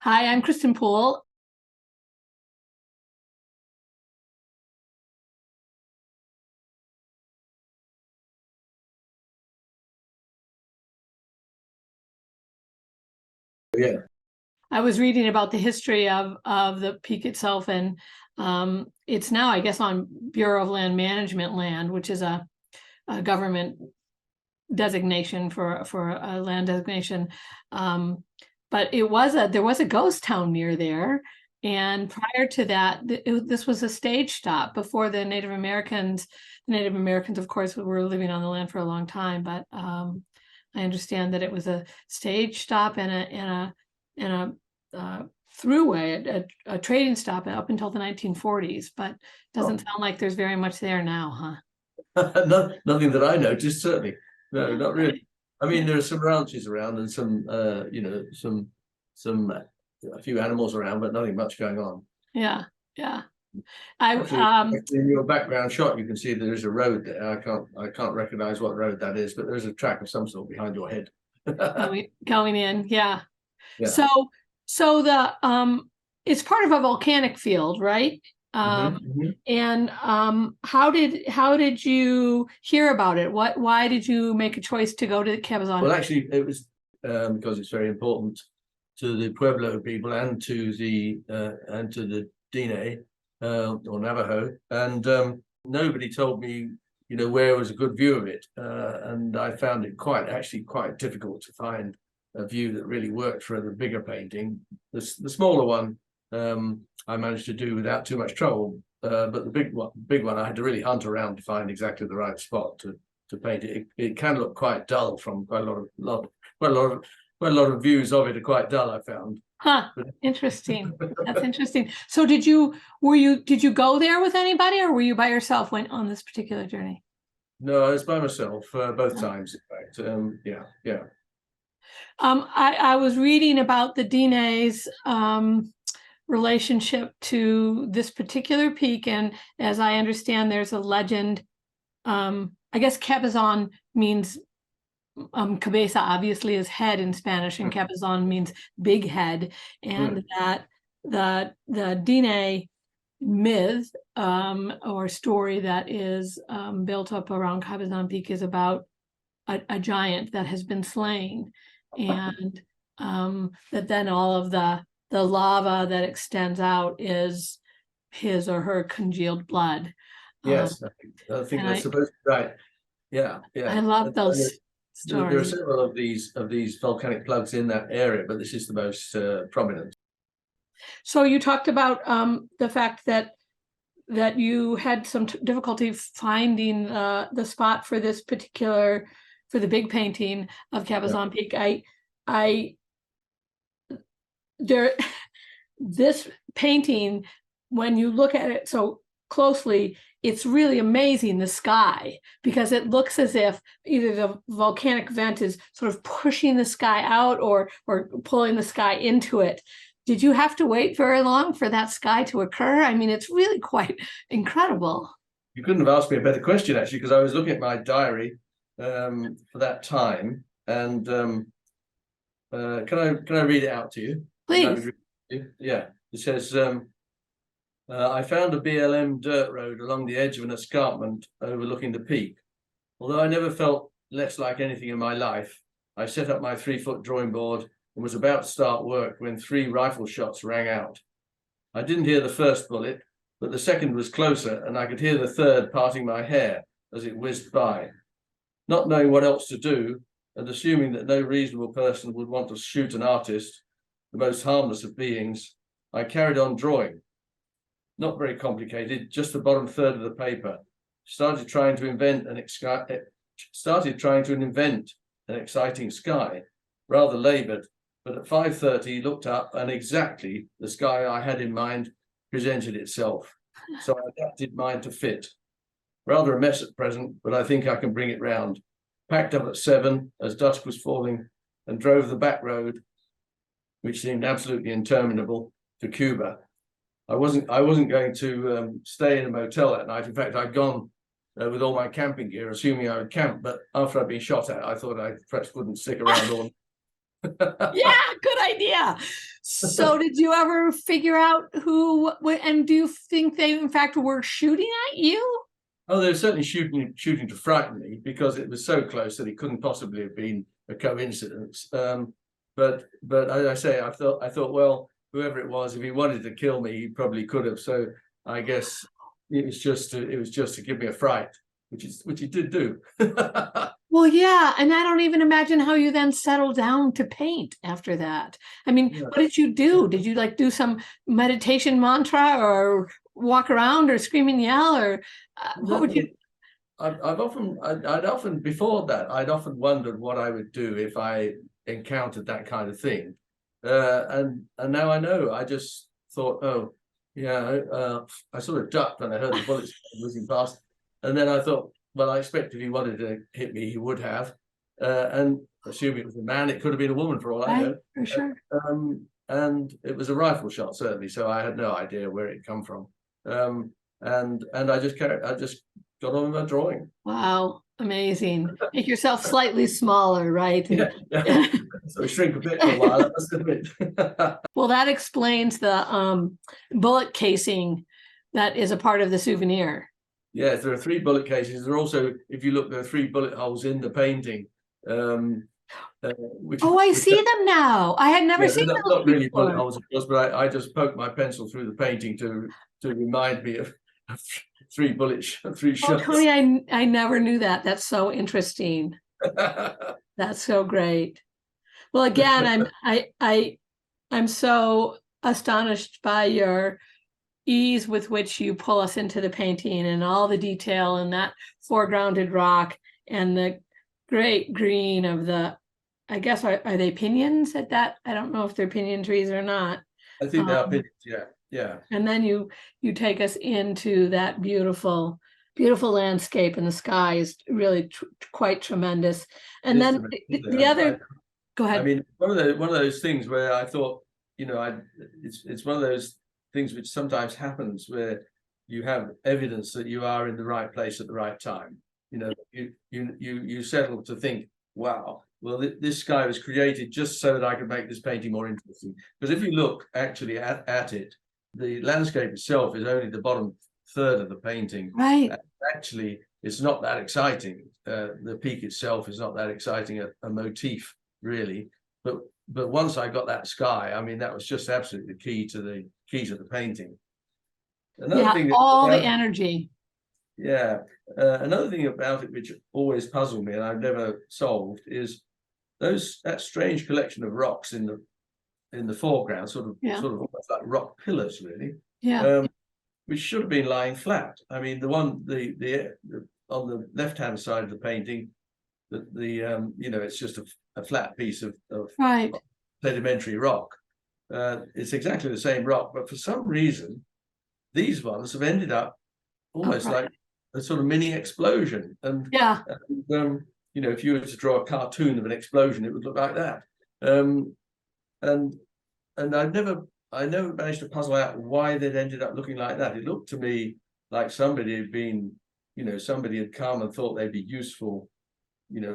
Hi, I'm Kristen Poole. Yeah. I was reading about the history of the peak itself, and it's now, I guess, on Bureau of Land Management land, which is a government designation for a land designation. But there was a ghost town near there, and prior to that, this was a stage stop before the Native Americans. The Native Americans, of course, were living on the land for a long time, but I understand that it was a stage stop and a throughway, a trading stop up until the 1940s, but doesn't sound like there's very much there now, huh? Nothing that I noticed, certainly. No, not really. I mean, Yeah. there are some ranches around and some, a few animals around, but nothing much going on. Yeah, yeah. I Actually, in your background shot, you can see there is a road there. I can't recognize what road that is, but there's a track of some sort behind your head. going in, yeah. Yeah. So the it's part of a volcanic field, right? And how did you hear about it? Why did you make a choice to go to Cabazon? Well, actually, it was because it's very important to the Pueblo people and to the Dine or Navajo, and nobody told me, where was a good view of it, and I found it quite difficult to find a view that really worked for the bigger painting. The smaller one I managed to do without too much trouble, but the big one I had to really hunt around to find exactly the right spot to paint it. It can look quite dull from quite a lot of views of it are quite dull, I found. Huh, interesting. That's interesting. So did you go there with anybody, or were you by yourself went on this particular journey? No, I was by myself both times, in fact. Yeah. I was reading about the Dine's relationship to this particular peak, and as I understand, there's a legend. I guess Cabazon means cabeza obviously is head in Spanish, and Cabazon means big head, and that the Dine myth or story that is built up around Cabazon Peak is about a giant that has been slain, and that then all of the lava that extends out is his or her congealed blood. Yes, I think that's supposed to be right. Yeah. I love those stories. There are several of these volcanic plugs in that area, but this is the most prominent. So you talked about the fact that you had some difficulty finding the spot for this particular, for the big painting of Cabazon Peak. This painting, when you look at it so closely, it's really amazing, the sky, because it looks as if either the volcanic vent is sort of pushing the sky out or pulling the sky into it. Did you have to wait very long for that sky to occur? I mean, it's really quite incredible. You couldn't have asked me a better question, actually, because I was looking at my diary for that time, and can I read it out to you? Please. Yeah, it says, I found a BLM dirt road along the edge of an escarpment overlooking the peak. Although I never felt less like anything in my life, I set up my 3-foot drawing board and was about to start work when 3 rifle shots rang out. I didn't hear the first bullet, but the second was closer, and I could hear the third parting my hair as it whizzed by. Not knowing what else to do, and assuming that no reasonable person would want to shoot an artist, the most harmless of beings, I carried on drawing. Not very complicated, just the bottom third of the paper. Started trying to invent an exciting sky, rather labored, but at 5:30 looked up and exactly the sky I had in mind presented itself. So I adapted mine to fit. Rather a mess at present, but I think I can bring it round. Packed up at 7 as dusk was falling and drove the back road, which seemed absolutely interminable, to Cuba. I wasn't going to stay in a motel that night. In fact, I'd gone with all my camping gear, assuming I would camp. But after I'd been shot at, I thought I perhaps wouldn't stick around all. Yeah, good idea. So did you ever figure out who, and do you think they in fact were shooting at you? Oh, they were certainly shooting to frighten me, because it was so close that it couldn't possibly have been a coincidence. But as I say, I thought, well, whoever it was, if he wanted to kill me, he probably could have. So I guess it was just to give me a fright, which he did do. Well, yeah, and I don't even imagine how you then settled down to paint after that. I mean, Yeah. what did you do? Did you like do some meditation mantra or walk around or scream and yell, or what would you? I'd often before that, I'd often wondered what I would do if I encountered that kind of thing. And now I know. I just thought, oh, yeah, I sort of ducked when I heard the bullets whizzing past. And then I thought, well, I expect if he wanted to hit me, he would have. And assuming it was a man, it could have been a woman for all I know. For sure. And it was a rifle shot, certainly. So I had no idea where it come from. And I just got on with my drawing. Wow, amazing. Make yourself slightly smaller, right? Yeah. So shrink a bit for a while, I must admit. Well, that explains the bullet casing that is a part of the souvenir. Yes, there are 3 bullet cases. There are also, if you look, there are 3 bullet holes in the painting. I see them now. I had never seen they're those not really before. bullet holes, of course, but I just poked my pencil through the painting to remind me of 3 3 Oh, shots. Tony, I never knew that. That's so interesting. That's so great. Well, again, I'm so astonished by your ease with which you pull us into the painting and all the detail and that foregrounded rock and the great green of the, I guess, are they pinions at that? I don't know if they're pinion trees or not. I think they are pinions, yeah. And then you take us into that beautiful landscape, and the sky is really quite tremendous. And then the other, go ahead. I mean, one of those things where I thought, it's one of those things which sometimes happens where you have evidence that you are in the right place at the right time. You settle to think, wow, well, this sky was created just so that I could make this painting more interesting. Because if you look actually at it, the landscape itself is only the bottom third of the painting. Right. Actually, it's not that exciting. The peak itself is not that exciting a motif, really. But once I got that sky, I mean, that was just absolutely the key to the painting. Another thing all the energy. Yeah. Another thing about it which always puzzled me and I've never solved is that strange collection of rocks in the foreground, sort of almost like rock pillars, really. Yeah. Which should have been lying flat. I mean, the one on the left-hand side of the painting, it's just a flat piece of right sedimentary rock. It's exactly the same rock, but for some reason, these ones have ended up almost like a sort of mini explosion. And if you were to draw a cartoon of an explosion, it would look like that. And I never managed to puzzle out why they'd ended up looking like that. It looked to me like somebody had come and thought they'd be useful,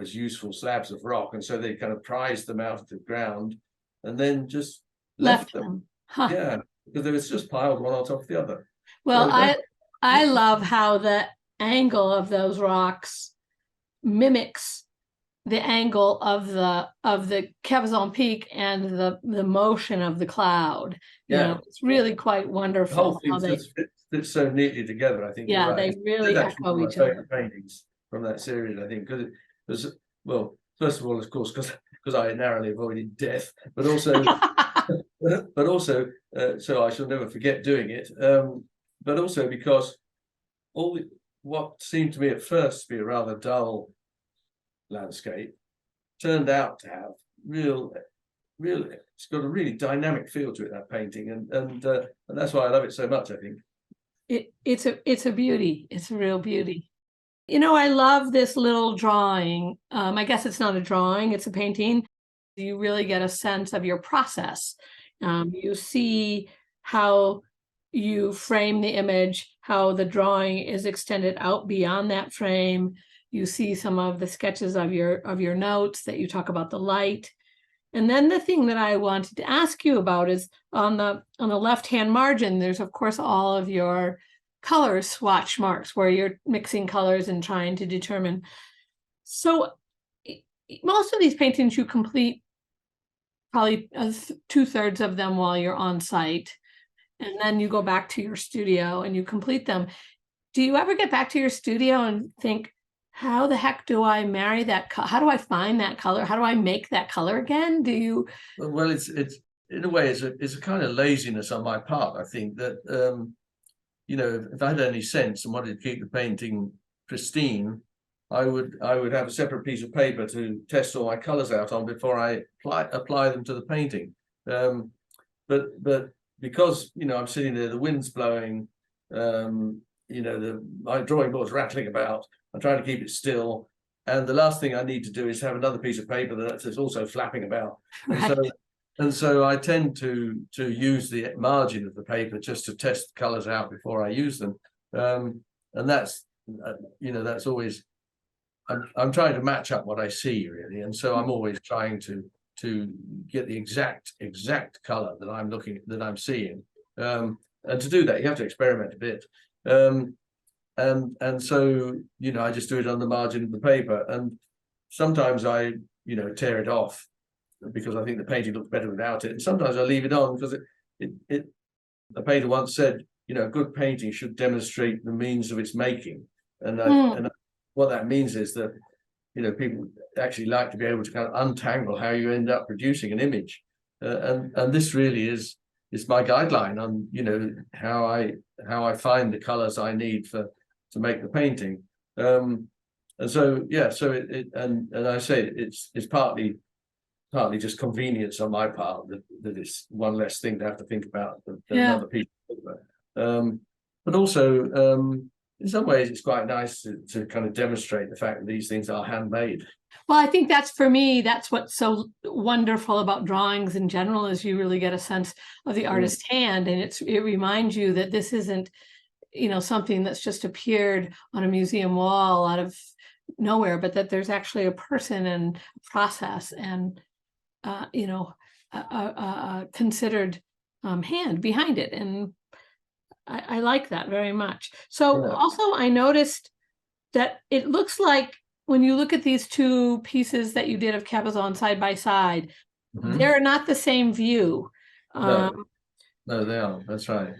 as useful slabs of rock, and so they kind of prized them out of the ground and then just left them. Huh. Yeah, because they was just piled one on top of the other. Well, so I love how the angle of those rocks mimics the angle of the Cabazon Peak and the motion of the cloud. It's really quite wonderful. The whole thing fits so neatly together, I think. Yeah, they really echo each other. Paintings from that series, I think, because it was, well, first of all, of course, because I narrowly avoided death, but also so I shall never forget doing it. But also because what seemed to me at first to be a rather dull landscape turned out to have real, it's got a really dynamic feel to it, that painting, and that's why I love it so much, I think. It's a beauty. It's a real beauty. I love this little drawing. I guess it's not a drawing, it's a painting. You really get a sense of your process. You see how you frame the image, how the drawing is extended out beyond that frame. You see some of the sketches of your notes that you talk about the light. And then the thing that I wanted to ask you about is on the left-hand margin, there's of course all of your color swatch marks where you're mixing colors and trying to determine. So most of these paintings you complete probably 2/3 of them while you're on site, and then you go back to your studio and you complete them. Do you ever get back to your studio and think, how the heck do I marry that? How do I find that color? How do I make that color again? Do you? Well, it's in a way, it's a kind of laziness on my part. I think that you know, if I had any sense and wanted to keep the painting pristine, I would have a separate piece of paper to test all my colors out on before I apply them to the painting. But because, you know, I'm sitting there, the wind's blowing, you know, my drawing board's rattling about, I'm trying to keep it still, and the last thing I need to do is have another piece of paper that's also flapping about. Right. And so I tend to use the margin of the paper just to test the colors out before I use them. And that's, you know, that's always, I'm trying to match up what I see really. And so I'm always trying to get the exact color that I'm seeing. And to do that, you have to experiment a bit. And so, you know, I just do it on the margin of the paper. And sometimes I, you know, tear it off because I think the painting looks better without it. And sometimes I leave it on because the painter once said, you know, a good painting should demonstrate the means of its making. And what that means is that, you know, people actually like to be able to kind of untangle how you end up producing an image. And this really is my guideline on, you know, how I find the colors I need to make the painting. And so, yeah, so and I say it's partly just convenience on my part that it's one less thing to have to think about than another piece of paper. But also, in some ways, it's quite nice to kind of demonstrate the fact that these things are handmade. Well, I think that's, for me, that's what's so wonderful about drawings in general, is you really get a sense of the artist's hand, and it reminds you that this isn't, you know, something that's just appeared on a museum wall out of nowhere, but that there's actually a person and a process and you know, a considered hand behind it. And I like that very much. So also I noticed that it looks like when you look at these two pieces that you did of Cabazon side by side, they're not the same view. No, they aren't. That's right.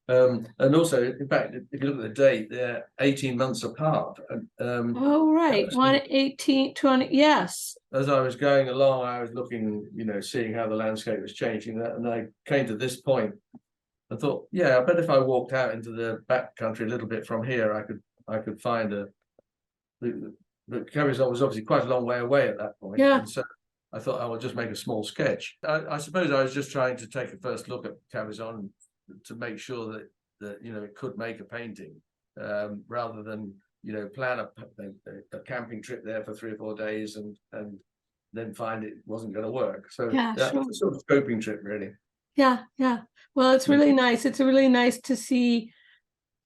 And also, in fact, if you look at the date, they're 18 months apart. Oh, right. 1/18, 20, yes. As I was going along, I was looking, you know, seeing how the landscape was changing, and I came to this point. I thought, yeah, I bet if I walked out into the back country a little bit from here, I could find the Cabazon was obviously quite a long way away at that point. Yeah. And so I thought I will just make a small sketch. I suppose I was just trying to take a first look at Cabazon to make sure that you know, it could make a painting, rather than, you know, plan a camping trip there for 3 or 4 days and then find it wasn't going to work. So yeah, that's sure. a sort of scoping trip, really. Yeah. Well, it's really nice. It's really nice to see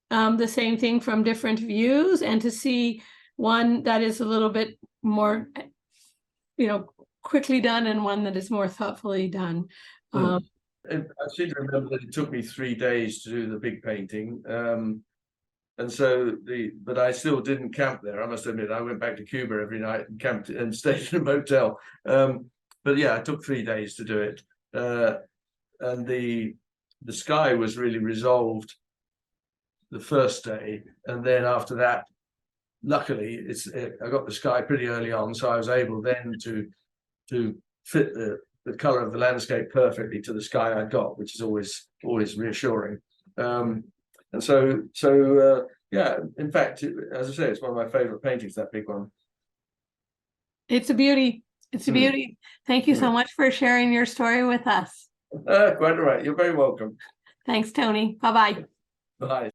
the same thing from different views, and to see one that is a little bit more, you know, quickly done, and one that is more thoughtfully done. I seem to remember that it took me 3 days to do the big painting. And so but I still didn't camp there. I must admit, I went back to Cuba every night and camped and stayed in a motel. But yeah, it took 3 days to do it. And the sky was really resolved the first day, and then after that, luckily, I got the sky pretty early on, so I was able then to fit the color of the landscape perfectly to the sky I got, which is always reassuring. And so yeah, in fact, as I say, it's one of my favorite paintings, that big one. It's a beauty. It's a beauty. Thank you so much for sharing your story with us. Quite all right. You're very welcome. Thanks, Tony. Bye-bye. Bye.